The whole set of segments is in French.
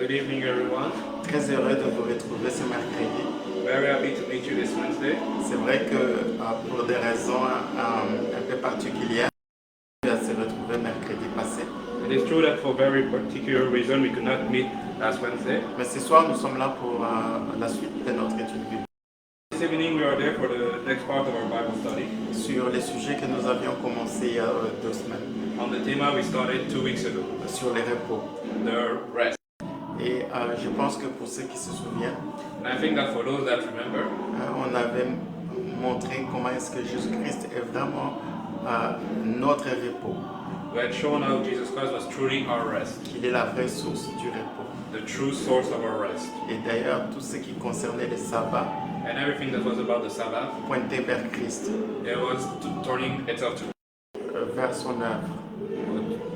Good evening, everyone. Très heureux de vous retrouver ce mercredi. Very happy to meet you this Wednesday. C'est vrai que pour des raisons un peu particulières, on a se retrouver mercredi passé. It is true that for very particular reason we could not meet last Wednesday. Mais ce soir, nous sommes là pour la suite de notre étude biblique This evening we are there for the next part of our Bible study sur les sujets que nous avions commencé il y a 2 semaines, on the theme we started 2 weeks ago, sur les repos. the rest. Et je pense que pour ceux qui se souviennent, And I think that for those that remember, on avait montré comment est-ce que Jésus-Christ est vraiment notre repos, we had shown how Jesus Christ was truly our rest, qu'il est la vraie source du repos. the true source of our rest. Et d'ailleurs, tout ce qui concernait le sabbat And everything that was about the Sabbath, pointait vers Christ, it was turning itself to vers son œuvre.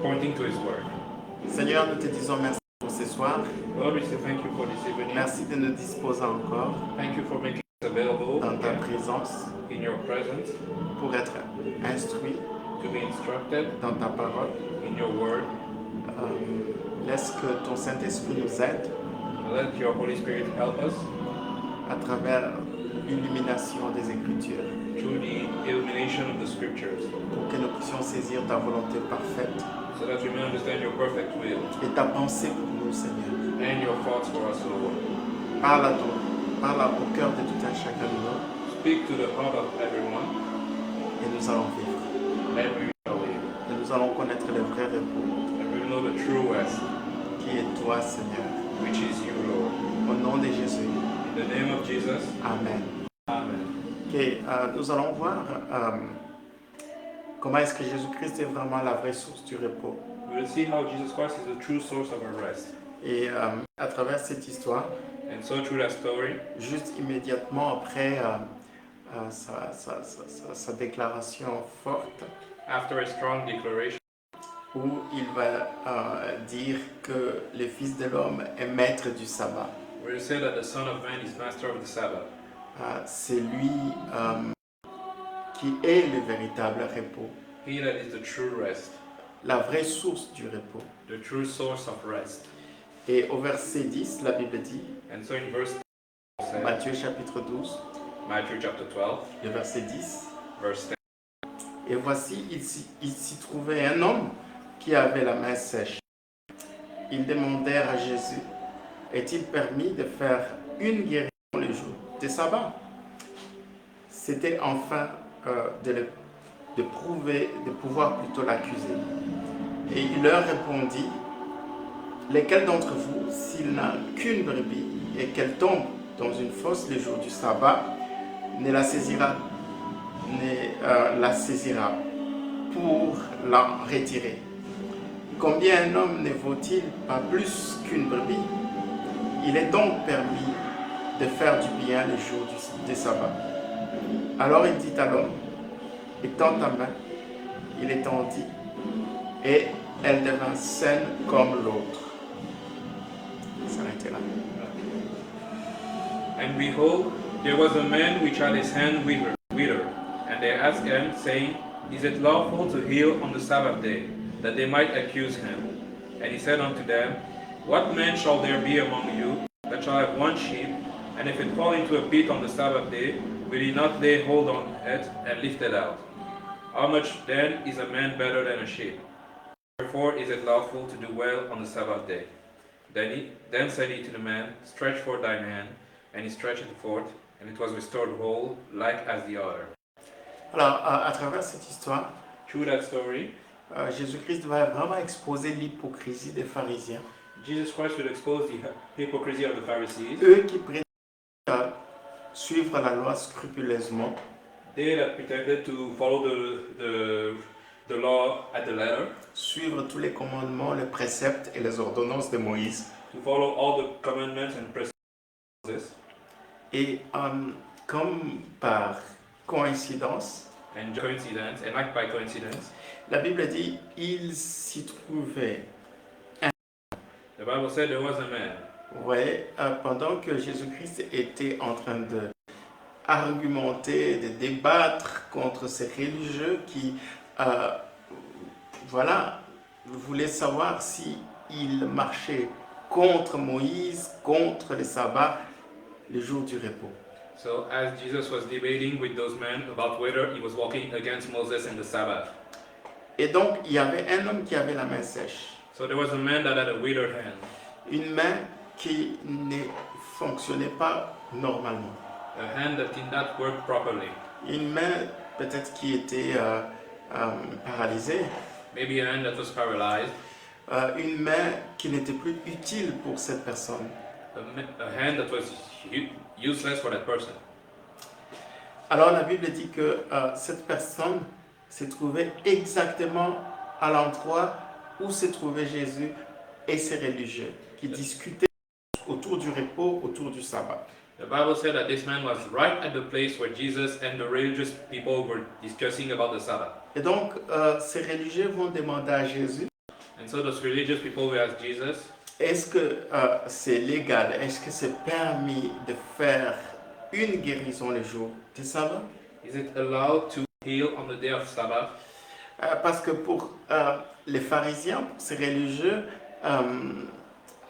pointing to His Word. Seigneur, nous te disons merci pour ce soir. Lord, we say thank you for this evening. Merci de nous disposer encore Thank you for making us available dans ta présence in your presence pour être instruit to be instructed dans ta parole. in your Word. Laisse que ton Saint-Esprit nous aide Let your Holy Spirit help us à travers l'illumination des Écritures through the illumination of the Scriptures, pour que nous puissions saisir ta volonté parfaite so that we may understand your perfect will et ta pensée pour nous, Seigneur. and your thoughts for us, Lord. Parle au cœur de tout un chacun de nous Speak to the heart of everyone, et nous allons vivre. and we shall live, Et nous allons connaître le vrai repos and we will know the true rest, qui est toi, Seigneur. which is you, Lord. Au nom de Jésus. In the name of Jesus, Amen. Amen. Ok, nous allons voir comment est-ce que Jésus-Christ est vraiment la vraie source du repos. We will see how Jesus Christ is the true source of our rest. Et à travers cette histoire, And so through that story, juste immédiatement après sa déclaration forte, after a strong declaration, où il va dire que le Fils de l'homme est maître du sabbat. where it said that the Son of Man is master of the Sabbath. C'est lui qui est le véritable repos, He that is the true rest, la vraie source du repos. the true source of rest. Et au verset 10, la Bible dit, And so in verse 10, Matthieu chapitre 12, Matthew chapter 12, le verset 10, verse 10. et voici, il s'y trouvait un homme qui avait la main sèche. Ils demandèrent à Jésus, est-il permis de faire une guérison le jour de sabbat? C'était enfin de pouvoir plutôt l'accuser. Et il leur répondit, lesquels d'entre vous, s'il n'a qu'une brebis et qu'elle tombe dans une fosse le jour du sabbat, ne la saisira pour la retirer? Combien un homme ne vaut-il pas plus qu'une brebis? Il est donc permis de faire du bien le jour du sabbat. Alors il dit à l'homme, étends ta main. Il étendit, et elle devint saine comme l'autre. S'arrêter là. And behold, there was a man which had his hand withered. And they asked him, saying, Is it lawful to heal on the Sabbath day? That they might accuse him. And he said unto them, What man shall there be among you that shall have one sheep, and if it fall into a pit on the Sabbath day, will he not lay hold on it and lift it out? How much then is a man better than a sheep? Therefore is it lawful to do well on the Sabbath day? Then said he to the man, Stretch forth thine hand. And he stretched it forth, and it was restored whole, like as the other. Alors, à travers cette histoire, Through that story, Jésus-Christ va vraiment exposer l'hypocrisie des pharisiens. Jesus Christ will expose the hypocrisy of the Pharisees. Eux qui prétendent suivre la loi scrupuleusement, They that pretended to follow the law at the letter, suivre tous les commandements, les préceptes et les ordonnances de Moïse. to follow all the commandments and precepts. Et comme par coïncidence, And coincidence, and like by coincidence, la Bible dit il s'y trouvait. the Bible said there was a man. Ouais, pendant que Jésus-Christ était en train de argumenter, de débattre contre ces religieux qui, voulaient savoir s'il marchait contre Moïse, contre le sabbat, le jour du repos. So as Jesus was debating with those men about whether he was walking against Moses and the Sabbath. Et donc, il y avait un homme qui avait la main sèche, So there was a man that had a withered hand, une main qui ne fonctionnait pas normalement, a hand that did not work properly, une main peut-être qui était paralysée, maybe a hand that was paralyzed, une main qui n'était plus utile pour cette personne. a hand that was useless for that person. Alors la Bible dit que cette personne se trouvait exactement à l'endroit où se trouvait Jésus et ses religieux, qui discutaient autour du repos, autour du sabbat. The Bible said that this man was right at the place where Jesus and the religious people were discussing about the Sabbath. Et donc ces religieux vont demander à Jésus, And so those religious people will ask Jesus, est-ce que c'est légal, est-ce que c'est permis de faire une guérison le jour du sabbat? is it allowed to heal on the day of Sabbath? Parce que pour les pharisiens, pour ces religieux,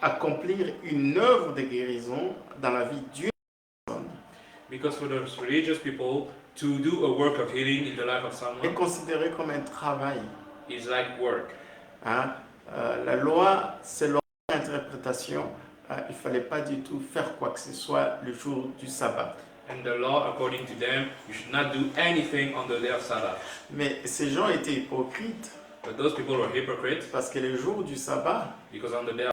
accomplir une œuvre de guérison dans la vie d'une personne Because for those religious people, to do a work of healing in the life of est someone considéré comme un travail. is like work. Hein. La loi, selon l'interprétation, il ne fallait pas du tout faire quoi que ce soit le jour du sabbat. And the law, according to them, you should not do anything on the day of Sabbath. Mais ces gens étaient hypocrites But those people were hypocrites parce que le jour du sabbat, because on the day of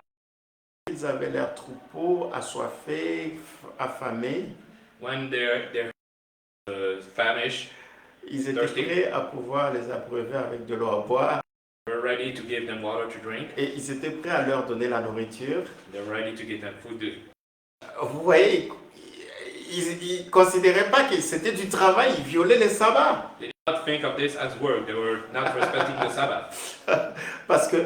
ils avaient leurs troupeaux assoiffés, affamés. when they're famished, Ils étaient Thirsty. prêts à pouvoir les abreuver avec de l'eau à boire we're ready to give them water to drink. et ils étaient prêts à leur donner la nourriture. They're ready to give them food to. Vous voyez, ils ne considéraient pas que c'était du travail, ils violaient les sabbats. They did not think of this as work. They were not respecting the Sabbath. Parce que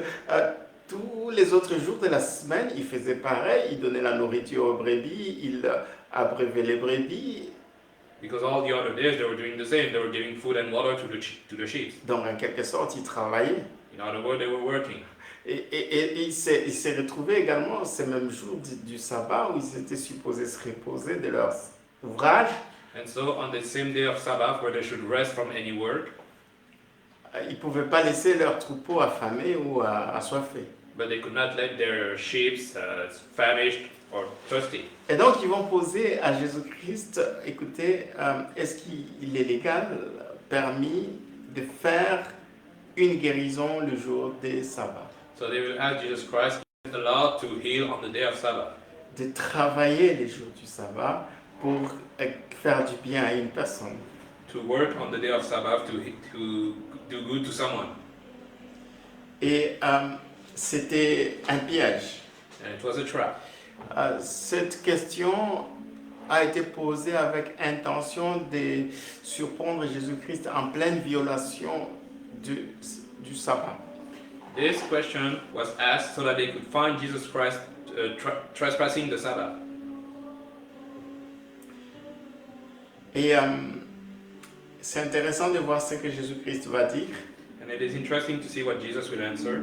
tous les autres jours de la semaine, ils faisaient pareil, ils donnaient la nourriture aux brebis, ils abreuvaient les brebis. Because all the other days they were doing the same. They were giving food and water to the sheep. Donc en quelque sorte, ils travaillaient. In other words, they were working. Et ils s'est retrouvés également ces mêmes jours du sabbat où ils étaient supposés se reposer de leurs ouvrages. And so on the same day of Sabbath, where they should rest from any work, Ils ne pouvaient pas laisser leurs troupeaux affamés ou assoiffés. but they could not let their sheep famished or thirsty. Et donc ils vont poser à Jésus-Christ, écoutez, est-ce qu'il est légal, permis de faire une guérison le jour des sabbats, So they will ask Jesus Christ, is it allowed to heal on the day of Sabbath? de travailler les jours du sabbat pour faire du bien à une personne. To work on the day of Sabbath to do good to someone. Et c'était un piège. And it was a trap. Cette question a été posée avec intention de surprendre Jésus-Christ en pleine violation du sabbat. This question was asked so that they could find Jesus Christ trespassing the Sabbath. Et c'est intéressant de voir ce que Jésus-Christ va dire. And it is interesting to see what Jesus will answer.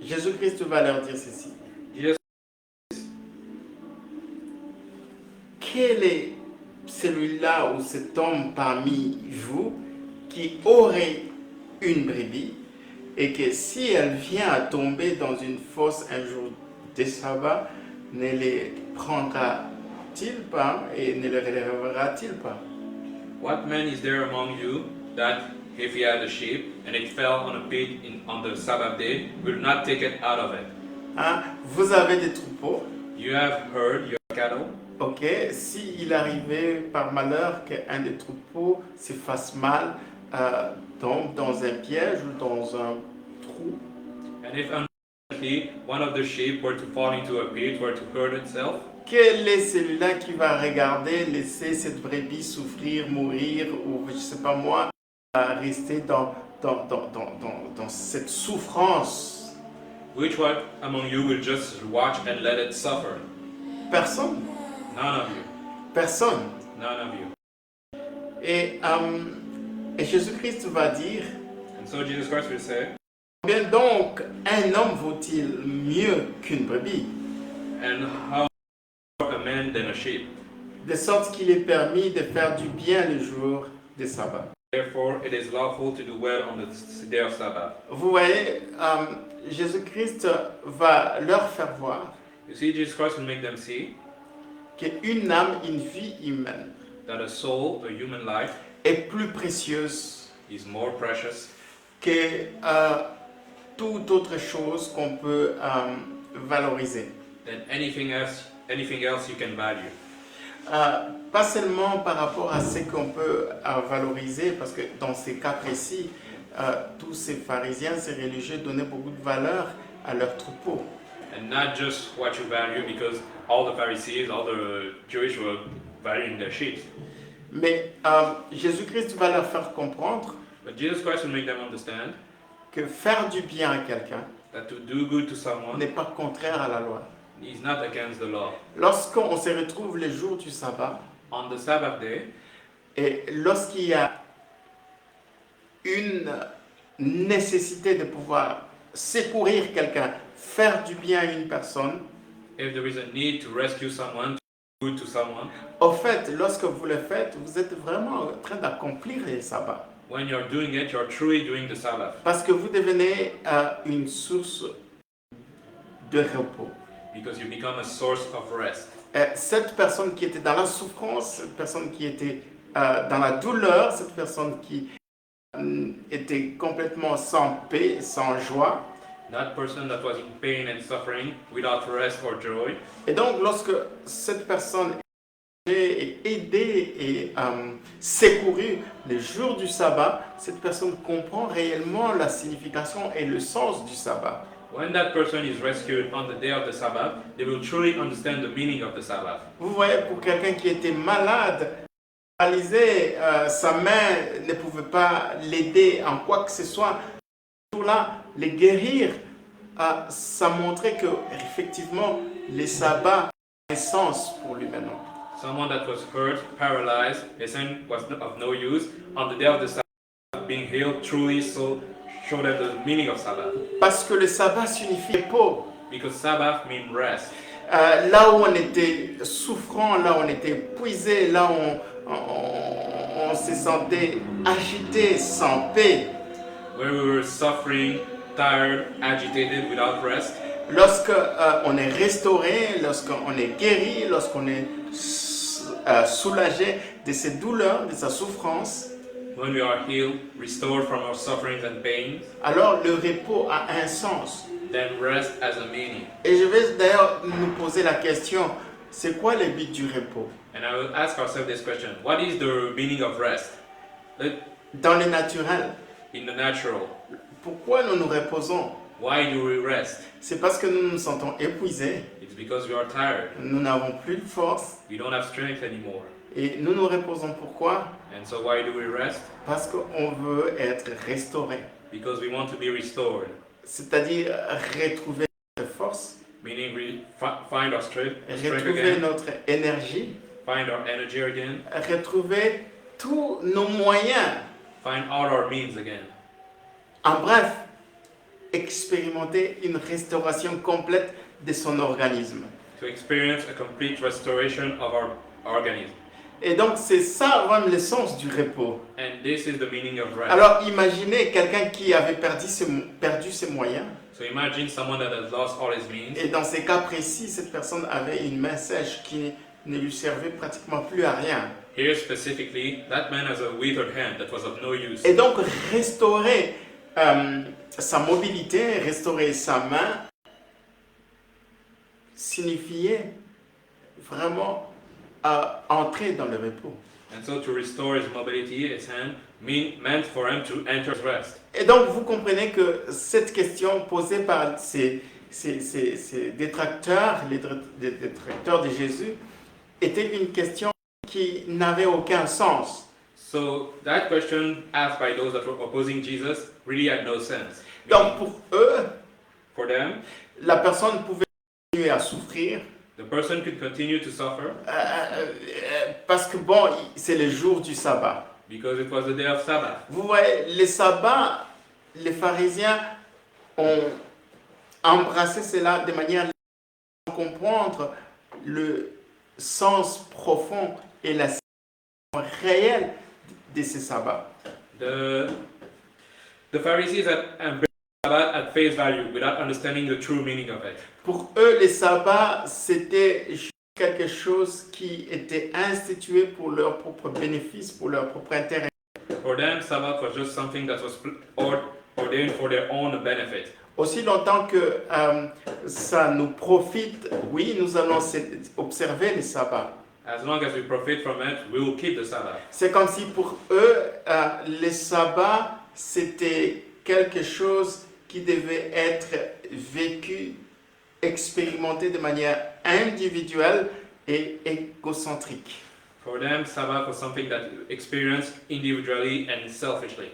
Jésus-Christ va leur dire ceci. Jesus, Quel est celui-là ou cet homme parmi vous qui aurait une brebis et que si elle vient à tomber dans une fosse un jour de sabbat, ne les prendra-t-il pas et ne les relèvera-t-il pas? what man is there among you that if he had a sheep and it fell on a pit on the Sabbath day, will not take it out of it? Hein? Vous avez des troupeaux, You have herd your cattle. ok? S'il arrivait par malheur qu'un des troupeaux se fasse mal, tombe dans un piège ou dans un trou, And if unfortunately one of the sheep were to fall into a pit, were to hurt itself, quel est celui-là qui va regarder, laisser cette brebis souffrir, mourir, ou je ne sais pas moi, rester dans cette souffrance? which one among you will just watch and let it suffer? Personne. None of you. Personne. None of you. Et Jésus-Christ va dire, And so Jesus Christ will say, Bien donc, un homme vaut-il mieux qu'une brebis, And how more a man than a sheep? de sorte qu'il est permis de faire du bien le jour des sabbats. Therefore, it is lawful to do well on the day of Sabbath. Vous voyez, Jésus-Christ va leur faire voir You see, Jesus Christ will make them see qu'une âme, une vie humaine, that a soul, a human life, est plus précieuse is more precious que toute autre chose qu'on peut valoriser. than anything else you can value. Pas seulement par rapport à ce qu'on peut valoriser, parce que dans ces cas précis, tous ces pharisiens, ces religieux donnaient beaucoup de valeur à leur troupeau. And not just what you value, because all the Pharisees, all the Jewish were valuing their sheep. Mais Jésus-Christ va leur faire comprendre But Jesus Christ will make them understand que faire du bien à quelqu'un that to do good to someone n'est pas contraire à la loi. is not against the law. Lorsqu'on se retrouve les jours du sabbat, On the Sabbath day, et lorsqu'il y a une nécessité de pouvoir secourir quelqu'un, faire du bien à une personne, if there is a need to rescue someone, to do good to someone, au fait, lorsque vous le faites, vous êtes vraiment en train d'accomplir les sabbats. when you're doing it, you're truly doing the Sabbath. Parce que vous devenez une source de repos. Because you become a source of rest. Cette personne qui était dans la souffrance, cette personne qui était dans la douleur, cette personne qui était complètement sans paix, sans joie. That person that was in pain and suffering, without rest or joy. Et donc, lorsque cette personne est aidée et secourue le jour du sabbat, cette personne comprend réellement la signification et le sens du sabbat. When that person is rescued on the day of the Sabbath, they will truly understand the meaning of the Sabbath. Vous voyez, pour quelqu'un qui était malade, paralysé, sa main ne pouvait pas l'aider en quoi que ce soit. Tout là, les guérir, ça montrait que effectivement, les sabbats ont un sens pour lui maintenant. Someone that was hurt, paralyzed, his hand was of no use, on the day of the Sabbath, being healed truly showed them the meaning of Sabbath. Parce que le sabbat signifie repos. Because Sabbath means rest. Là où on était souffrant, là où on était épuisé, là où on se sentait agité, sans paix. Where we were suffering, tired, agitated, without rest. Lorsque on est restauré, lorsqu'on est guéri, lorsqu'on est soulagé de ses douleurs, de sa souffrance, When we are healed, restored from our sufferings and pains, alors le repos a un sens. then rest has a meaning. Et je vais d'ailleurs nous poser la question, c'est quoi le but du repos? And I will ask ourselves this question: what is the meaning of rest? Dans le naturel, In the natural, pourquoi nous nous reposons? why do we rest? C'est parce que nous nous sentons épuisés, It's because we are tired. nous n'avons plus de force. We don't have strength anymore. Et nous nous reposons pourquoi? And so why do we rest? Parce qu'on veut être restauré. Because we want to be restored, C'est-à-dire retrouver notre force, meaning we find our strength retrouver again, notre énergie, find our energy again, retrouver tous nos moyens. find all our means again. En bref, expérimenter une restauration complète de son organisme. To experience a complete restoration of our organism. Et donc c'est ça vraiment le sens du repos. And this is the meaning of rest. Alors imaginez quelqu'un qui avait perdu ses moyens. So imagine someone that has lost all his means. Et dans ces cas précis, cette personne avait une main sèche qui ne lui servait pratiquement plus à rien. Here specifically, that man has a withered hand that was of no use. Et donc restaurer sa mobilité, restaurer sa main, signifiait vraiment entrer dans le repos. And so to restore his mobility, his hand, meant for him to enter rest. Et donc vous comprenez que cette question posée par ces détracteurs, les détracteurs de Jésus, était une question qui n'avait aucun sens. So that question asked by those that were opposing Jesus really had no sense. Donc pour eux, For them, la personne pouvait continuer à souffrir the person could continue to suffer parce que bon, c'est le jour du sabbat. because it was the day of Sabbath. Vous voyez, les sabbats, les pharisiens ont embrassé cela de manière à comprendre le sens profond et la signification réelle de ces sabbats. The Pharisees had embraced Sabbath at face value without understanding the true meaning of it. Pour eux, les sabbats, c'était juste quelque chose qui était institué pour leur propre bénéfice, pour leur propre intérêt. For them, Sabbath was just something that was ordained for their own benefit. Aussi longtemps que ça nous profite, oui, nous allons observer les sabbats. As long as we profit from it, we will keep the Sabbath. C'est comme si pour eux, les sabbats, c'était quelque chose qui devait être vécu, expérimenté de manière individuelle et égocentrique. For them, Sabbath was something that experienced individually and selfishly.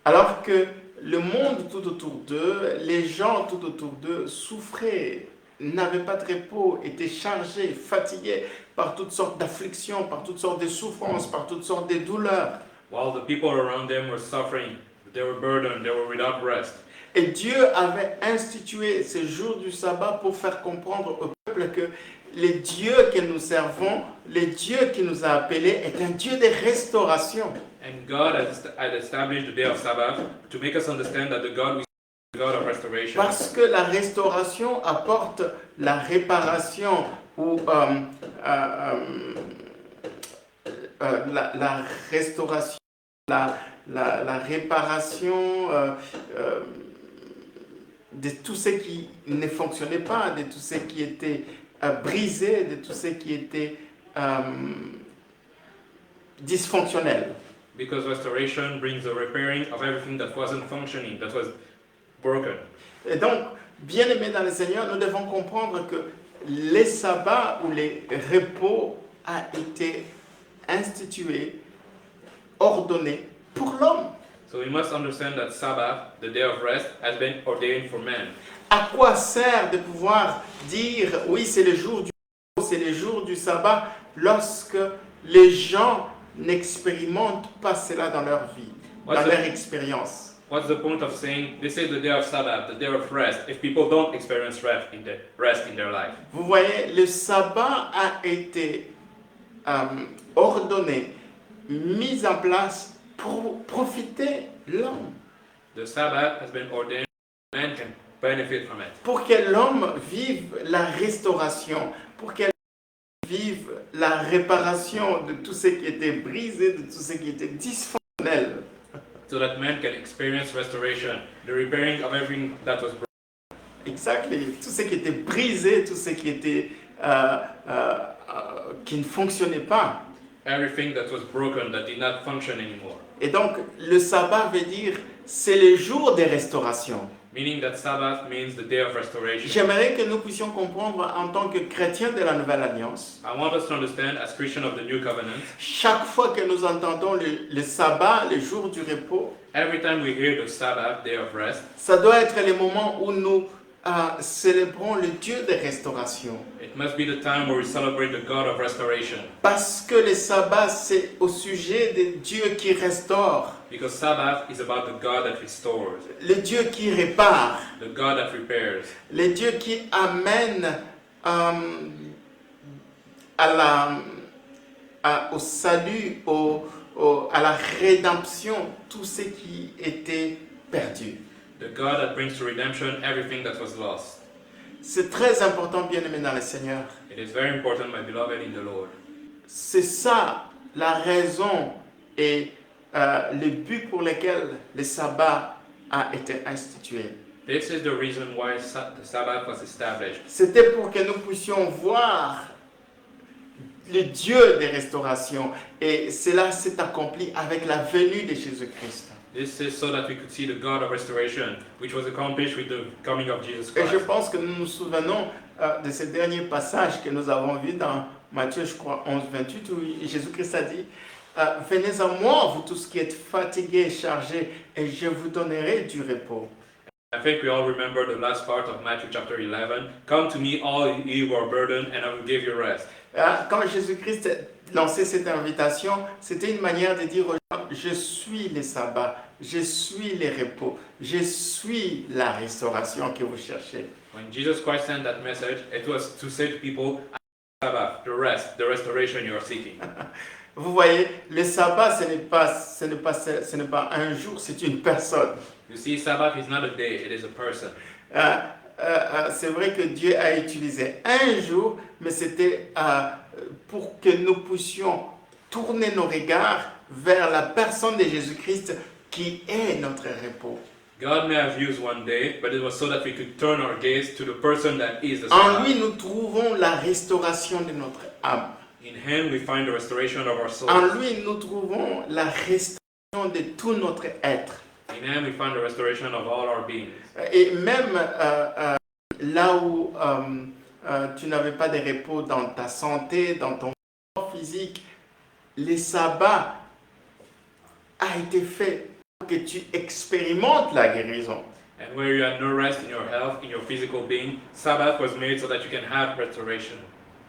Alors que le monde tout autour d'eux, les gens tout autour d'eux souffraient, n'avaient pas de repos, étaient chargés, fatigués par toutes sortes d'afflictions, par toutes sortes de souffrances, par toutes sortes de douleurs. While the people around them were suffering, they were burdened, they were without rest. Et Dieu avait institué ce jour du sabbat pour faire comprendre au peuple que le Dieu que nous servons, le Dieu qui nous a appelés, est un Dieu de restauration. And God had established the day of Sabbath to make us understand that the God we serve is the God of restoration. Parce que la restauration apporte la réparation ou la restauration, la réparation de tout ce qui ne fonctionnait pas, de tout ce qui était brisé, de tout ce qui était dysfonctionnel. Because restoration brings the repairing of everything that wasn't functioning, that was broken. Et donc, bien aimés dans le Seigneur, nous devons comprendre que les sabbats ou les repos a été institué, ordonné pour l'homme. So we must understand that Sabbath, the day of rest, has been ordained for man. À quoi sert de pouvoir dire oui, c'est le jour du repos, c'est le jour du sabbat, lorsque les gens n'expérimentent pas cela dans leur vie, dans leur expérience? What's the point of saying this is the day of Sabbath, the day of rest, if people don't experience rest in their life? Vous voyez, le sabbat a été ordonné, mis en place pour profiter l'homme. The Sabbath has been ordained, man can benefit from it. Pour que l'homme vive la restauration, pour que l'homme vive la réparation de tout ce qui était brisé, de tout ce qui était dysfonctionnel. So that man can experience restoration, the repairing of everything that was broken. Exactly. Tout ce qui était brisé, tout ce qui était qui ne fonctionnait pas. Everything that was broken, that did not function anymore. Et donc, le sabbat veut dire, c'est le jour de restauration. Meaning that Sabbath means the day of restoration. J'aimerais que nous puissions comprendre en tant que chrétiens de la Nouvelle Alliance, I want us to understand, as Christians of the New Covenant, chaque fois que nous entendons le sabbat, le jour du repos, every time we hear the Sabbath, day of rest, ça doit être le moment où nous célébrons le Dieu de restauration. it must be the time where we celebrate the God of restoration. Parce que le sabbat, c'est au sujet de Dieu qui restaure, Because Sabbath is about the God that restores, le Dieu qui répare, the God that repairs, le Dieu qui amène au salut, à la rédemption, tout ce qui était perdu. the God that brings to redemption everything that was lost. C'est très important, bien-aimés dans le Seigneur. It is very important, my beloved in the Lord. C'est ça la raison et le but pour lequel le sabbat a été institué. This is the reason why the Sabbath was established. C'était pour que nous puissions voir le Dieu de restauration. Et cela s'est accompli avec la venue de Jésus-Christ. This is so that we could see the God of restoration, which was accomplished with the coming of Jesus Et je Christ. pense que nous nous souvenons de ce dernier passage que nous avons vu dans Matthieu, je crois, 11, 28, où Jésus-Christ a dit « Venez à moi, vous tous qui êtes fatigués et chargés, et je vous donnerai du repos. » I think we all remember the last part of Matthew chapter 11. Come to me, all ye who are burdened, and I will give you rest. Quand Jésus-Christ lançait cette invitation, c'était une manière de dire aux gens, je suis le sabbat, je suis le repos, je suis la restauration que vous cherchez. When Jesus Christ sent that message, it was to say to people, Sabbath, the rest, the restoration you are seeking. Vous voyez, le sabbat, ce n'est pas un jour, c'est une personne. You see, Sabbath is not a day, it is a person. C'est vrai que Dieu a utilisé un jour, mais c'était pour que nous puissions tourner nos regards vers la personne de Jésus-Christ qui est notre repos. God may have used one day, but it was so that we could turn our gaze to the person that is the En Sabbath. lui, nous trouvons la restauration de notre âme. In Him we find the restoration of our souls. En lui, nous trouvons la restauration de tout notre être. In Him we find the restoration of all our beings. Et même là où tu n'avais pas de repos dans ta santé, dans ton corps physique, le sabbat a été fait pour que tu expérimentes la guérison. And where you had no rest in your health, in your physical being, Sabbath was made so that you can have restoration.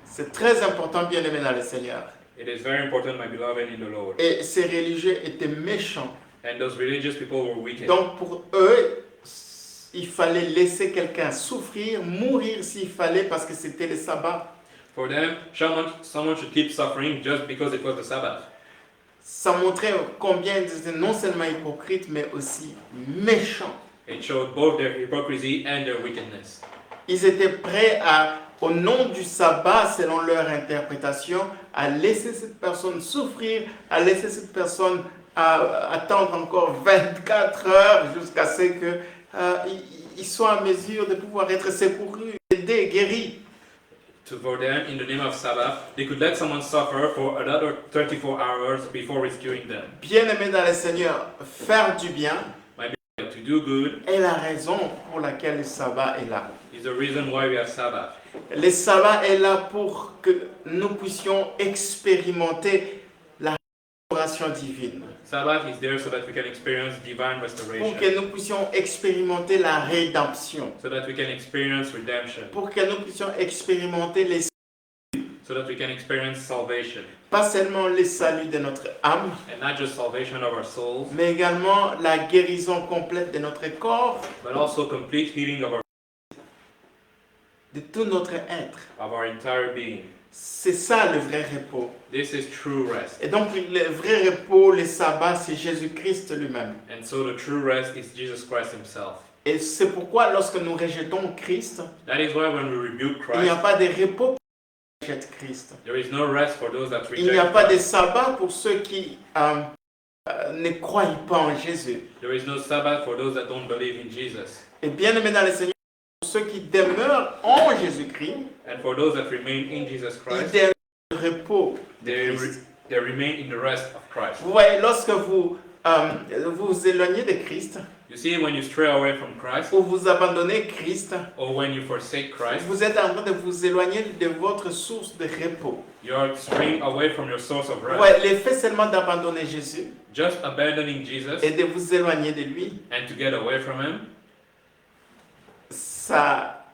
C'est très important, bien-aimé dans le Seigneur. It is very important, my beloved, in the Lord. Et ces religieux étaient méchants. And those religious people were wicked. Donc pour eux, il fallait laisser quelqu'un souffrir, mourir s'il fallait parce que c'était le sabbat. For them, someone should keep suffering just because it was the Sabbath. Ça montrait combien ils étaient non seulement hypocrites, mais aussi méchants. It showed both their hypocrisy and their wickedness. Ils étaient prêts au nom du sabbat, selon leur interprétation, à laisser cette personne souffrir, à laisser cette personne attendre encore 24 heures jusqu'à ce qu'ils soient en mesure de pouvoir être secourus, aidés, guéris. For them, in the name of Sabbath, they could let someone suffer for another 24 hours before rescuing them. Bien-aimés dans le Seigneur, faire du bien To do good est la raison pour laquelle le sabbat est là. is the reason why we have Sabbath. Le sabbat est là pour que nous puissions expérimenter la restauration divine. Sabbath is there so that we can experience divine Pour restoration, que nous puissions expérimenter la rédemption. so that we can experience redemption, Pour que nous puissions expérimenter so that we can experience salvation, pas seulement le salut de notre âme, and not just salvation of our souls, mais également la guérison complète de notre corps, but also complete healing de tout notre être. of our entire being. C'est ça le vrai repos. This is true rest. Et donc le vrai repos, le sabbat, c'est Jésus-Christ lui-même. And so the true rest is Jesus Christ Himself. Et c'est pourquoi lorsque nous rejetons Christ, That is why when we rebuke il n'y a Christ, pas de repos pour ceux qui rejettent Christ. there is no rest for those that Il n'y a reject pas de Christ. sabbat pour ceux qui ne croient pas en Jésus. There is no Sabbath for those that don't believe in Jesus. Et bien aimé dans le Seigneur, pour ceux qui demeurent en Jésus-Christ, And for those that remain in Jesus ils Christ, demeurent le repos de they, Christ. they remain in the rest of Christ. Vous voyez, lorsque vous vous éloignez de Christ, You see, when you stray away from Christ, ou vous abandonnez Christ, or when you forsake Christ, vous êtes en train de vous éloigner de votre source de repos. you are straying away from your source of rest. Ouais, le fait seulement d'abandonner Jésus Just abandoning Jesus et de vous éloigner de lui, and to get away from Him, ça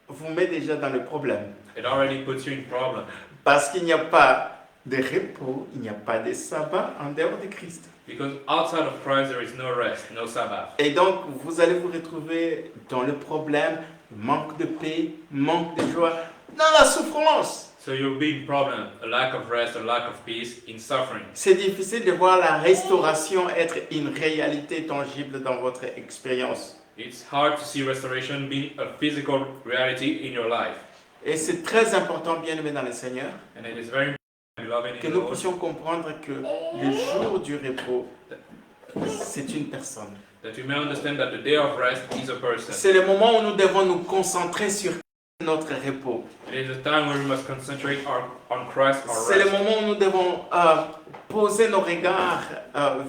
vous met déjà dans le problème. it already puts you in problem. Parce qu'il n'y a pas de repos, il n'y a pas de sabbat en dehors de Christ. Because outside of Christ, there is no rest, no Sabbath. Et donc, vous allez vous retrouver dans le problème, manque de paix, manque de joie, dans la souffrance. So you'll be in problem, a lack of rest, a lack of peace, in suffering. C'est difficile de voir la restauration être une réalité tangible dans votre expérience. It's hard to see restoration being a physical reality in your life. Et c'est très important, bien aimé dans le Seigneur, And it is very important, beloved que in the nous Lord, puissions comprendre que le jour du repos, c'est une personne. that we may understand that the day of rest is a person. C'est le moment où nous devons nous concentrer sur notre repos. It is a time where we must concentrate on Christ, our C'est le rest. moment où nous devons poser nos regards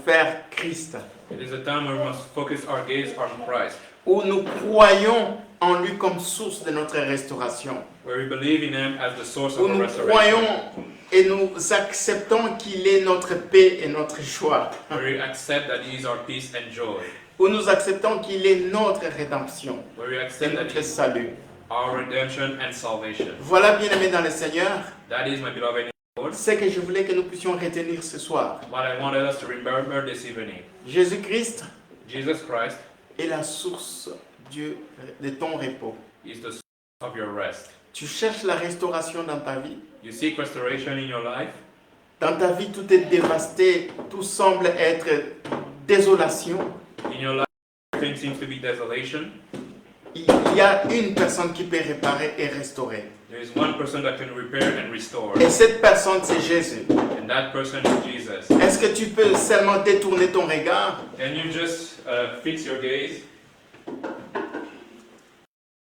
vers Christ, It is a time where we must focus our gaze on Christ, où nous croyons en lui comme source de notre restauration, where we believe in Him as the source où of our nous restoration, croyons et nous acceptons qu'il est notre paix et notre joie, where we accept that He is our peace and joy, où nous acceptons qu'il est notre rédemption where we et accept that notre He is salut. our redemption and salvation. Voilà, bien aimé dans le Seigneur, That is, my beloved in the Lord. Ce que je voulais que nous puissions retenir ce soir. What I wanted us to remember this evening. Jésus-Christ Jesus Christ est la source de ton repos. is the source of your rest. Tu cherches la restauration dans ta vie. You seek restoration in your life. Dans ta vie, tout est dévasté, tout semble être désolation. In your life, everything seems to be desolation. Il y a une personne qui peut réparer et restaurer. There is one person that can repair and restore, Et cette personne, c'est Jésus. and that person is Jesus. Est-ce que tu peux seulement détourner ton regard? Can you just fix your gaze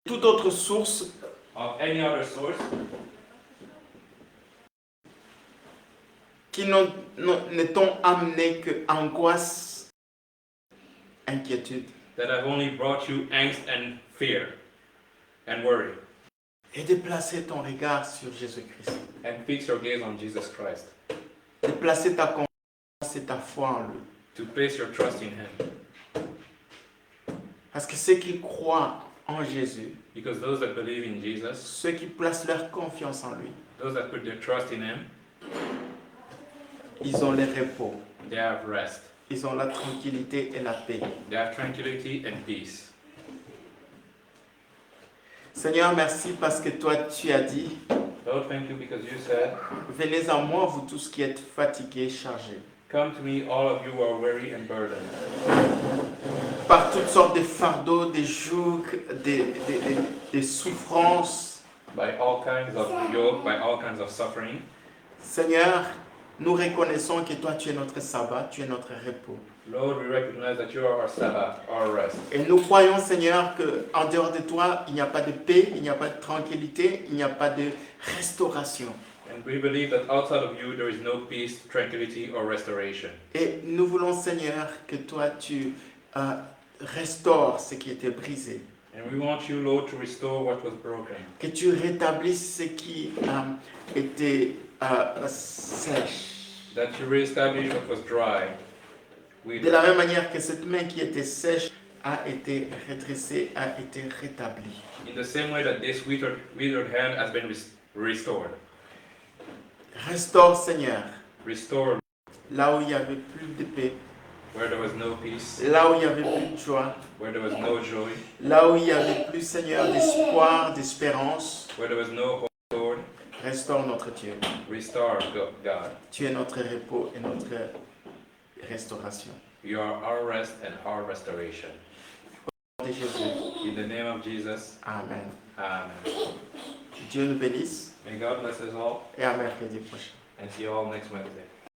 Toute autre source of any other source qui ne t'ont amené que angoisse, inquiétude. that have only brought you angst and fear and worry? Et de placer ton regard sur Jésus-Christ. And fix your gaze on Jesus Christ. De placer ta confiance et ta foi en lui. To place your trust in Him. Parce que ceux qui croient en Jésus, Because those that believe in Jesus, ceux qui placent leur confiance en lui, those that put their trust in Him, ils ont le repos, they have rest. ils ont la tranquillité et la paix. They have tranquility and peace. Seigneur, merci parce que toi, tu as dit, Lord, thank you because you said, venez à moi, vous tous qui êtes fatigués, chargés, come to me, all of you who are weary and burdened, par toutes sortes de fardeaux, des jougs, des souffrances. by all kinds of yoke, by all kinds of suffering. Seigneur, nous reconnaissons que toi, tu es notre sabbat, tu es notre repos. Lord, we recognize that you are our Sabbath, our rest. Et nous croyons, Seigneur, qu'en dehors de toi, il n'y a pas de paix, il n'y a pas de tranquillité, il n'y a pas de restauration. And we believe that outside of you there is no peace, tranquility, or restoration. Et nous voulons, Seigneur, que toi, tu restaures ce qui était brisé. And we want you, Lord, to restore what was broken. Que tu rétablisses ce qui était sèche. That you reestablish what was dry. De la même manière que cette main qui était sèche a été redressée, a été rétablie. In the same way that this withered hand has been restored. Restaure, Seigneur, Restore là où il n'y avait plus de paix, where there was no peace, là où il n'y avait plus de joie, where there was no joy, là où il n'y avait plus, Seigneur, d'espoir, d'espérance. where there was no hope, Lord. Restaure notre Dieu. Restore, God. Tu es notre repos et notre restauration. You are our rest and our restoration. Au nom de Jésus. In the name of Jesus, Amen. amen. Dieu nous bénisse May God bless us all, et à mercredi prochain. and see you all next Wednesday.